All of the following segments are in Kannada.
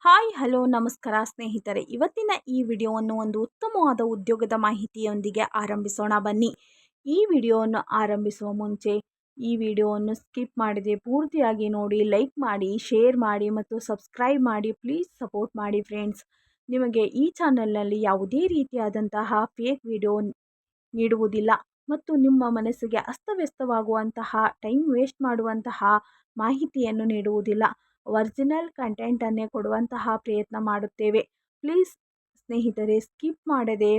ಹಾಯ್ ಹಲೋ ನಮಸ್ಕಾರ ಸ್ನೇಹಿತರೆ, ಇವತ್ತಿನ ಈ ವಿಡಿಯೋವನ್ನು ಒಂದು ಉತ್ತಮವಾದ ಉದ್ಯೋಗದ ಮಾಹಿತಿಯೊಂದಿಗೆ ಆರಂಭಿಸೋಣ ಬನ್ನಿ. ಈ ವಿಡಿಯೋವನ್ನು ಆರಂಭಿಸುವ ಮುಂಚೆ ಈ ವಿಡಿಯೋವನ್ನು ಸ್ಕಿಪ್ ಮಾಡದೆ ಪೂರ್ತಿಯಾಗಿ ನೋಡಿ, ಲೈಕ್ ಮಾಡಿ, ಶೇರ್ ಮಾಡಿ ಮತ್ತು ಸಬ್ಸ್ಕ್ರೈಬ್ ಮಾಡಿ. ಪ್ಲೀಸ್ ಸಪೋರ್ಟ್ ಮಾಡಿ ಫ್ರೆಂಡ್ಸ್. ನಿಮಗೆ ಈ ಚಾನಲ್ನಲ್ಲಿ ಯಾವುದೇ ರೀತಿಯಾದಂತಹ ಫೇಕ್ ವಿಡಿಯೋ ನೀಡುವುದಿಲ್ಲ ಮತ್ತು ನಿಮ್ಮ ಮನಸ್ಸಿಗೆ ಅಸ್ತವ್ಯಸ್ತವಾಗುವಂತಹ, ಟೈಮ್ ವೇಸ್ಟ್ ಮಾಡುವಂತಹ ಮಾಹಿತಿಯನ್ನು ನೀಡುವುದಿಲ್ಲ. ಒರಿಜಿನಲ್ ಕಂಟೆಂಟನ್ನೇ ಕೊಡುವಂತಹ ಪ್ರಯತ್ನ ಮಾಡುತ್ತೇವೆ. ಪ್ಲೀಸ್ ಸ್ನೇಹಿತರೆ, ಸ್ಕಿಪ್ ಮಾಡದೆ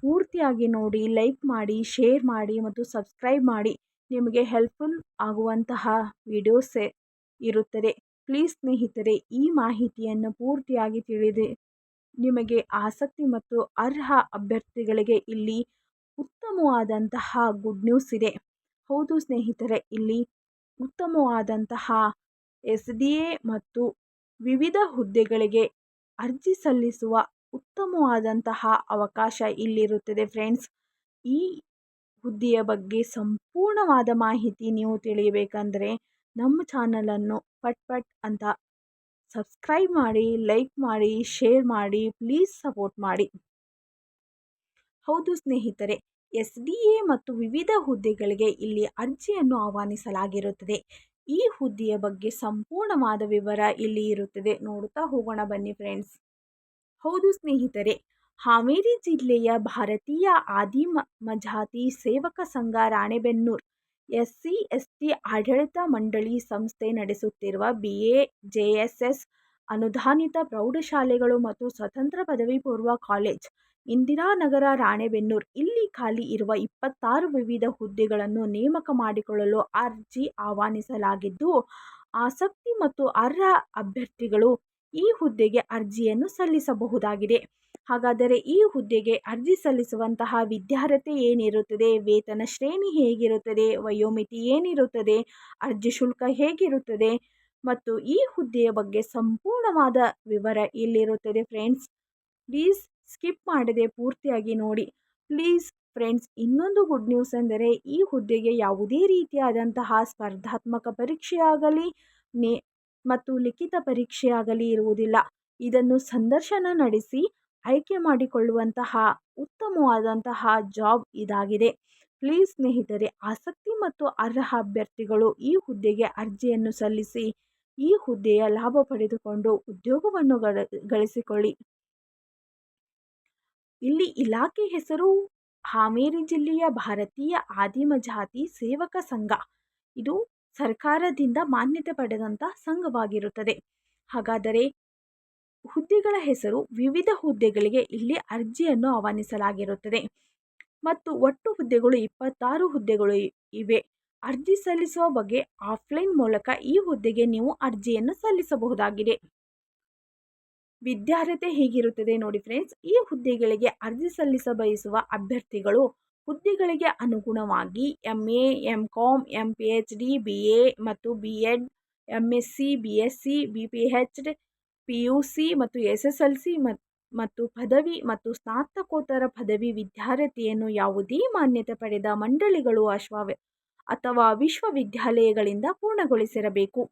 ಪೂರ್ತಿಯಾಗಿ ನೋಡಿ, ಲೈಕ್ ಮಾಡಿ, ಶೇರ್ ಮಾಡಿ ಮತ್ತು ಸಬ್ಸ್ಕ್ರೈಬ್ ಮಾಡಿ. ನಿಮಗೆ ಹೆಲ್ಪ್ಫುಲ್ ಆಗುವಂತಹ ವಿಡಿಯೋಸೇ ಇರುತ್ತದೆ. ಪ್ಲೀಸ್ ಸ್ನೇಹಿತರೆ, ಈ ಮಾಹಿತಿಯನ್ನು ಪೂರ್ತಿಯಾಗಿ ತಿಳಿದು ನಿಮಗೆ ಆಸಕ್ತಿ ಮತ್ತು ಅರ್ಹ ಅಭ್ಯರ್ಥಿಗಳಿಗೆ ಇಲ್ಲಿ ಉತ್ತಮವಾದಂತಹ ಗುಡ್ ನ್ಯೂಸ್ ಇದೆ. ಹೌದು ಸ್ನೇಹಿತರೆ, ಇಲ್ಲಿ ಉತ್ತಮವಾದಂತಹ SDA ಮತ್ತು ವಿವಿಧ ಹುದ್ದೆಗಳಿಗೆ ಅರ್ಜಿ ಸಲ್ಲಿಸುವ ಉತ್ತಮವಾದಂತಹ ಅವಕಾಶ ಇಲ್ಲಿರುತ್ತದೆ ಫ್ರೆಂಡ್ಸ್. ಈ ಹುದ್ದೆಯ ಬಗ್ಗೆ ಸಂಪೂರ್ಣವಾದ ಮಾಹಿತಿ ನೀವು ತಿಳಿಯಬೇಕಂದ್ರೆ ನಮ್ಮ ಚಾನಲನ್ನು ಪಟ್ ಅಂತ ಸಬ್ಸ್ಕ್ರೈಬ್ ಮಾಡಿ, ಲೈಕ್ ಮಾಡಿ, ಶೇರ್ ಮಾಡಿ, ಪ್ಲೀಸ್ ಸಪೋರ್ಟ್ ಮಾಡಿ. ಹೌದು ಸ್ನೇಹಿತರೆ, SDA ಮತ್ತು ವಿವಿಧ ಹುದ್ದೆಗಳಿಗೆ ಇಲ್ಲಿ ಅರ್ಜಿಯನ್ನು ಆಹ್ವಾನಿಸಲಾಗಿರುತ್ತದೆ. ಈ ಹುದ್ದೆಯ ಬಗ್ಗೆ ಸಂಪೂರ್ಣವಾದ ವಿವರ ಇಲ್ಲಿ ಇರುತ್ತದೆ. ನೋಡುತ್ತಾ ಹೋಗೋಣ ಬನ್ನಿ ಫ್ರೆಂಡ್ಸ್. ಹೌದು ಸ್ನೇಹಿತರೆ, ಹಾವೇರಿ ಜಿಲ್ಲೆಯ ಭಾರತೀಯ ಆದಿಮಜಾತಿ ಸೇವಕ ಸಂಘ ರಾಣೆಬೆನ್ನೂರು SC/ST ಆಡಳಿತ ಮಂಡಳಿ ಸಂಸ್ಥೆ ನಡೆಸುತ್ತಿರುವ BAJSS ಅನುದಾನಿತ ಪ್ರೌಢಶಾಲೆಗಳು ಮತ್ತು ಸ್ವತಂತ್ರ ಪದವಿ ಪೂರ್ವ ಕಾಲೇಜ್ ಇಂದಿರಾನಗರ ರಾಣೆಬೆನ್ನೂರು ಇಲ್ಲಿ ಖಾಲಿ ಇರುವ 26 ವಿವಿಧ ಹುದ್ದೆಗಳನ್ನು ನೇಮಕ ಮಾಡಿಕೊಳ್ಳಲು ಅರ್ಜಿ ಆಹ್ವಾನಿಸಲಾಗಿದ್ದು, ಆಸಕ್ತಿ ಮತ್ತು ಅರ್ಹ ಅಭ್ಯರ್ಥಿಗಳು ಈ ಹುದ್ದೆಗೆ ಅರ್ಜಿಯನ್ನು ಸಲ್ಲಿಸಬಹುದಾಗಿದೆ. ಹಾಗಾದರೆ ಈ ಹುದ್ದೆಗೆ ಅರ್ಜಿ ಸಲ್ಲಿಸುವಂತಹ ವಿದ್ಯಾರ್ಹತೆ ಏನಿರುತ್ತದೆ, ವೇತನ ಶ್ರೇಣಿ ಹೇಗಿರುತ್ತದೆ, ವಯೋಮಿತಿ ಏನಿರುತ್ತದೆ, ಅರ್ಜಿ ಶುಲ್ಕ ಹೇಗಿರುತ್ತದೆ ಮತ್ತು ಈ ಹುದ್ದೆಯ ಬಗ್ಗೆ ಸಂಪೂರ್ಣವಾದ ವಿವರ ಇಲ್ಲಿರುತ್ತದೆ ಫ್ರೆಂಡ್ಸ್. ಪ್ಲೀಸ್ ಸ್ಕಿಪ್ ಮಾಡದೆ ಪೂರ್ತಿಯಾಗಿ ನೋಡಿ. ಪ್ಲೀಸ್ ಫ್ರೆಂಡ್ಸ್, ಇನ್ನೊಂದು ಗುಡ್ ನ್ಯೂಸ್ ಎಂದರೆ ಈ ಹುದ್ದೆಗೆ ಯಾವುದೇ ರೀತಿಯಾದಂತಹ ಸ್ಪರ್ಧಾತ್ಮಕ ಪರೀಕ್ಷೆಯಾಗಲಿ ಮತ್ತು ಲಿಖಿತ ಪರೀಕ್ಷೆಯಾಗಲಿ ಇರುವುದಿಲ್ಲ. ಇದನ್ನು ಸಂದರ್ಶನ ನಡೆಸಿ ಆಯ್ಕೆ ಮಾಡಿಕೊಳ್ಳುವಂತಹ ಉತ್ತಮವಾದಂತಹ ಜಾಬ್ ಇದಾಗಿದೆ. ಪ್ಲೀಸ್ ಸ್ನೇಹಿತರೆ, ಆಸಕ್ತಿ ಮತ್ತು ಅರ್ಹ ಅಭ್ಯರ್ಥಿಗಳು ಈ ಹುದ್ದೆಗೆ ಅರ್ಜಿಯನ್ನು ಸಲ್ಲಿಸಿ ಈ ಹುದ್ದೆಯ ಲಾಭ ಪಡೆದುಕೊಂಡು ಉದ್ಯೋಗವನ್ನು ಗಳಿಸಿಕೊಳ್ಳಿ. ಇಲ್ಲಿ ಇಲಾಖೆ ಹೆಸರು ಹಾವೇರಿ ಜಿಲ್ಲೆಯ ಭಾರತೀಯ ಆದಿಮಜಾತಿ ಸೇವಕ ಸಂಘ. ಇದು ಸರ್ಕಾರದಿಂದ ಮಾನ್ಯತೆ ಪಡೆದಂಥ ಸಂಘವಾಗಿರುತ್ತದೆ. ಹಾಗಾದರೆ ಹುದ್ದೆಗಳ ಹೆಸರು, ವಿವಿಧ ಹುದ್ದೆಗಳಿಗೆ ಇಲ್ಲಿ ಅರ್ಜಿಯನ್ನು ಆಹ್ವಾನಿಸಲಾಗಿರುತ್ತದೆ ಮತ್ತು ಒಟ್ಟು ಹುದ್ದೆಗಳು 26 ಹುದ್ದೆಗಳು ಇವೆ. ಅರ್ಜಿ ಸಲ್ಲಿಸುವ ಬಗ್ಗೆ ಆಫ್ಲೈನ್ ಮೂಲಕ ಈ ಹುದ್ದೆಗೆ ನೀವು ಅರ್ಜಿಯನ್ನು ಸಲ್ಲಿಸಬಹುದಾಗಿದೆ. ವಿದ್ಯಾರ್ಹತೆ ಹೇಗಿರುತ್ತದೆ ನೋಡಿ ಫ್ರೆಂಡ್ಸ್. ಈ ಹುದ್ದೆಗಳಿಗೆ ಅರ್ಜಿ ಸಲ್ಲಿಸ ಬಯಸುವ ಅಭ್ಯರ್ಥಿಗಳು ಹುದ್ದೆಗಳಿಗೆ ಅನುಗುಣವಾಗಿ MA, MCom, MPhD, BA ಮತ್ತು B.Ed, MSc, BSc, BPhD, PUC ಮತ್ತು SSLC ಮತ್ತು ಪದವಿ ಮತ್ತು ಸ್ನಾತಕೋತ್ತರ ಪದವಿ ವಿದ್ಯಾರ್ಹತೆಯನ್ನು ಯಾವುದೇ ಮಾನ್ಯತೆ ಪಡೆದ ಮಂಡಳಿಗಳು ಅಥವಾ ವಿಶ್ವವಿದ್ಯಾಲಯಗಳಿಂದ ಪೂರ್ಣಗೊಳಿಸಿರಬೇಕು.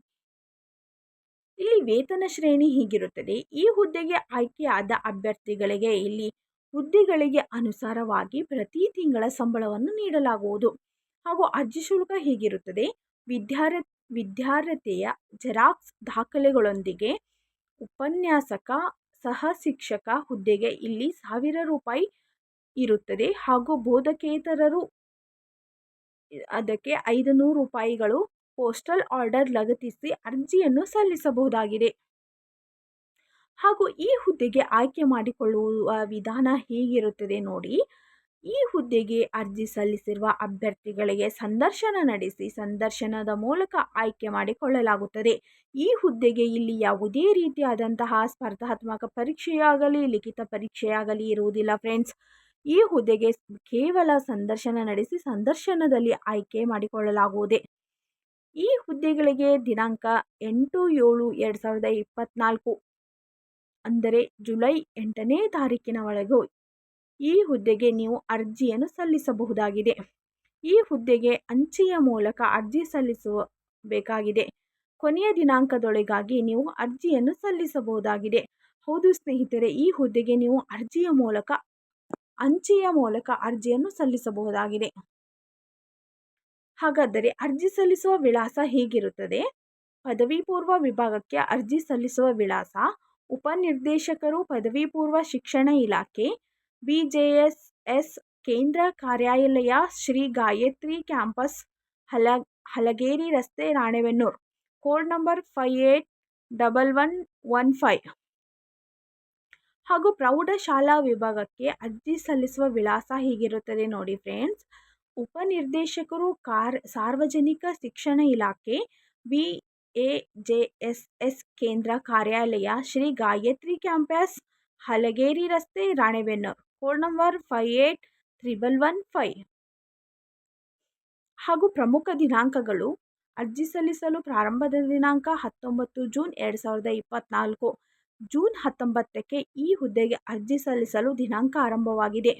ಇಲ್ಲಿ ವೇತನ ಶ್ರೇಣಿ ಹೀಗಿರುತ್ತದೆ. ಈ ಹುದ್ದೆಗೆ ಆಯ್ಕೆಯಾದ ಅಭ್ಯರ್ಥಿಗಳಿಗೆ ಇಲ್ಲಿ ಹುದ್ದೆಗಳಿಗೆ ಅನುಸಾರವಾಗಿ ಪ್ರತಿ ತಿಂಗಳ ಸಂಬಳವನ್ನು ನೀಡಲಾಗುವುದು. ಹಾಗೂ ಅರ್ಜಿ ಶುಲ್ಕ ಹೀಗಿರುತ್ತದೆ. ವಿದ್ಯಾರ್ಹತೆಯ ಜೆರಾಕ್ಸ್ ದಾಖಲೆಗಳೊಂದಿಗೆ ಉಪನ್ಯಾಸಕ, ಸಹ ಶಿಕ್ಷಕ ಹುದ್ದೆಗೆ ಇಲ್ಲಿ 1000 ರೂಪಾಯಿ ಇರುತ್ತದೆ. ಹಾಗೂ ಬೋಧಕೇತರರು ಅದಕ್ಕೆ 500 ರೂಪಾಯಿಗಳು ಪೋಸ್ಟಲ್ ಆರ್ಡರ್ ಲಗತ್ತಿಸಿ ಅರ್ಜಿಯನ್ನು ಸಲ್ಲಿಸಬಹುದಾಗಿದೆ. ಹಾಗೂ ಈ ಹುದ್ದೆಗೆ ಆಯ್ಕೆ ಮಾಡಿಕೊಳ್ಳುವ ವಿಧಾನ ಹೇಗಿರುತ್ತದೆ ನೋಡಿ. ಈ ಹುದ್ದೆಗೆ ಅರ್ಜಿ ಸಲ್ಲಿಸಿರುವ ಅಭ್ಯರ್ಥಿಗಳಿಗೆ ಸಂದರ್ಶನ ನಡೆಸಿ ಸಂದರ್ಶನದ ಮೂಲಕ ಆಯ್ಕೆ ಮಾಡಿಕೊಳ್ಳಲಾಗುತ್ತದೆ. ಈ ಹುದ್ದೆಗೆ ಇಲ್ಲಿ ಯಾವುದೇ ರೀತಿಯಾದಂತಹ ಸ್ಪರ್ಧಾತ್ಮಕ ಪರೀಕ್ಷೆಯಾಗಲಿ ಲಿಖಿತ ಪರೀಕ್ಷೆಯಾಗಲಿ ಇರುವುದಿಲ್ಲ ಫ್ರೆಂಡ್ಸ್. ಈ ಹುದ್ದೆಗೆ ಕೇವಲ ಸಂದರ್ಶನ ನಡೆಸಿ ಸಂದರ್ಶನದಲ್ಲಿ ಆಯ್ಕೆ ಮಾಡಿಕೊಳ್ಳಲಾಗುವುದೇ. ಈ ಹುದ್ದೆಗಳಿಗೆ ದಿನಾಂಕ 8/7/2024 ಅಂದರೆ ಜುಲೈ 8ನೇ ತಾರೀಕಿನ ಒಳಗೂ ಈ ಹುದ್ದೆಗೆ ನೀವು ಅರ್ಜಿಯನ್ನು ಸಲ್ಲಿಸಬಹುದಾಗಿದೆ. ಈ ಹುದ್ದೆಗೆ ಅಂಚೆಯ ಮೂಲಕ ಅರ್ಜಿ ಸಲ್ಲಿಸಬೇಕಾಗಿದೆ. ಕೊನೆಯ ದಿನಾಂಕದೊಳಗಾಗಿ ನೀವು ಅರ್ಜಿಯನ್ನು ಸಲ್ಲಿಸಬಹುದಾಗಿದೆ. ಹೌದು ಸ್ನೇಹಿತರೆ, ಈ ಹುದ್ದೆಗೆ ನೀವು ಅಂಚೆಯ ಮೂಲಕ ಅರ್ಜಿಯನ್ನು ಸಲ್ಲಿಸಬಹುದಾಗಿದೆ. ಹಾಗಾದರೆ ಅರ್ಜಿ ಸಲ್ಲಿಸುವ ವಿಳಾಸ ಹೀಗಿರುತ್ತದೆ. ಪದವಿ ಪೂರ್ವ ವಿಭಾಗಕ್ಕೆ ಅರ್ಜಿ ಸಲ್ಲಿಸುವ ವಿಳಾಸ: ಉಪನಿರ್ದೇಶಕರು, ಪದವಿ ಪೂರ್ವ ಶಿಕ್ಷಣ ಇಲಾಖೆ, BJSS, ಕೇಂದ್ರ ಕಾರ್ಯಾಲಯ, ಶ್ರೀ ಗಾಯತ್ರಿ ಕ್ಯಾಂಪಸ್, ಹಲಗೇರಿ ರಸ್ತೆ, ರಾಣೆಬೆನ್ನೂರು. Code number 581115. ಹಾಗೂ ಪ್ರೌಢಶಾಲಾ ವಿಭಾಗಕ್ಕೆ ಅರ್ಜಿ ಸಲ್ಲಿಸುವ ವಿಳಾಸ ಹೀಗಿರುತ್ತದೆ ನೋಡಿ ಫ್ರೆಂಡ್ಸ್. ಉಪನಿರ್ದೇಶಕರು, ಸಾರ್ವಜನಿಕ ಶಿಕ್ಷಣ ಇಲಾಖೆ, BAJSS, ಕೇಂದ್ರ ಕಾರ್ಯಾಲಯ, ಶ್ರೀ ಗಾಯತ್ರಿ ಕ್ಯಾಂಪಸ್, ಹಲಗೇರಿ ರಸ್ತೆ, ರಾಣೆಬೆನ್ನೂರು. Code number 581115. ಹಾಗೂ ಪ್ರಮುಖ ದಿನಾಂಕಗಳು: ಅರ್ಜಿ ಸಲ್ಲಿಸಲು ಪ್ರಾರಂಭದ ದಿನಾಂಕ 19 ಜೂನ್ 2024. ಜೂನ್ 19ಕ್ಕೆ ಈ ಹುದ್ದೆಗೆ ಅರ್ಜಿ ಸಲ್ಲಿಸಲು ದಿನಾಂಕ ಆರಂಭವಾಗಿದೆ.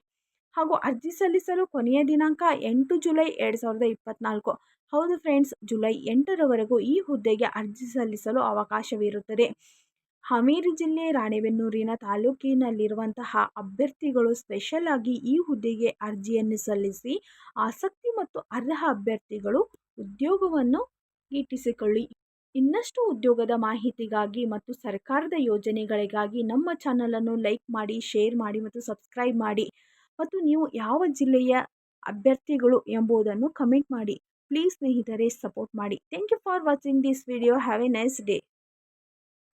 ಹಾಗೂ ಅರ್ಜಿ ಸಲ್ಲಿಸಲು ಕೊನೆಯ ದಿನಾಂಕ 8 ಜುಲೈ 2024. ಹೌದು ಫ್ರೆಂಡ್ಸ್, ಜುಲೈ 8ರವರೆಗೂ ಈ ಹುದ್ದೆಗೆ ಅರ್ಜಿ ಸಲ್ಲಿಸಲು ಅವಕಾಶವಿರುತ್ತದೆ. ಹಾವೇರಿ ಜಿಲ್ಲೆ ರಾಣೆಬೆನ್ನೂರಿನ ತಾಲೂಕಿನಲ್ಲಿರುವಂತಹ ಅಭ್ಯರ್ಥಿಗಳು ಸ್ಪೆಷಲ್ ಆಗಿ ಈ ಹುದ್ದೆಗೆ ಅರ್ಜಿಯನ್ನು ಸಲ್ಲಿಸಿ ಆಸಕ್ತಿ ಮತ್ತು ಅರ್ಹ ಅಭ್ಯರ್ಥಿಗಳು ಉದ್ಯೋಗವನ್ನು ಗಿಟ್ಟಿಸಿಕೊಳ್ಳಿ. ಇನ್ನಷ್ಟು ಉದ್ಯೋಗದ ಮಾಹಿತಿಗಾಗಿ ಮತ್ತು ಸರ್ಕಾರದ ಯೋಜನೆಗಳಿಗಾಗಿ ನಮ್ಮ ಚಾನಲನ್ನು ಲೈಕ್ ಮಾಡಿ, ಶೇರ್ ಮಾಡಿ ಮತ್ತು ಸಬ್ಸ್ಕ್ರೈಬ್ ಮಾಡಿ. ಮತ್ತು ನೀವು ಯಾವ ಜಿಲ್ಲೆಯ ಅಭ್ಯರ್ಥಿಗಳು ಎಂಬುದನ್ನು ಕಮೆಂಟ್ ಮಾಡಿ. ಪ್ಲೀಸ್ ಸ್ನೇಹಿತರೆ, ಸಪೋರ್ಟ್ ಮಾಡಿ. Thank you for watching this video. Have a nice day.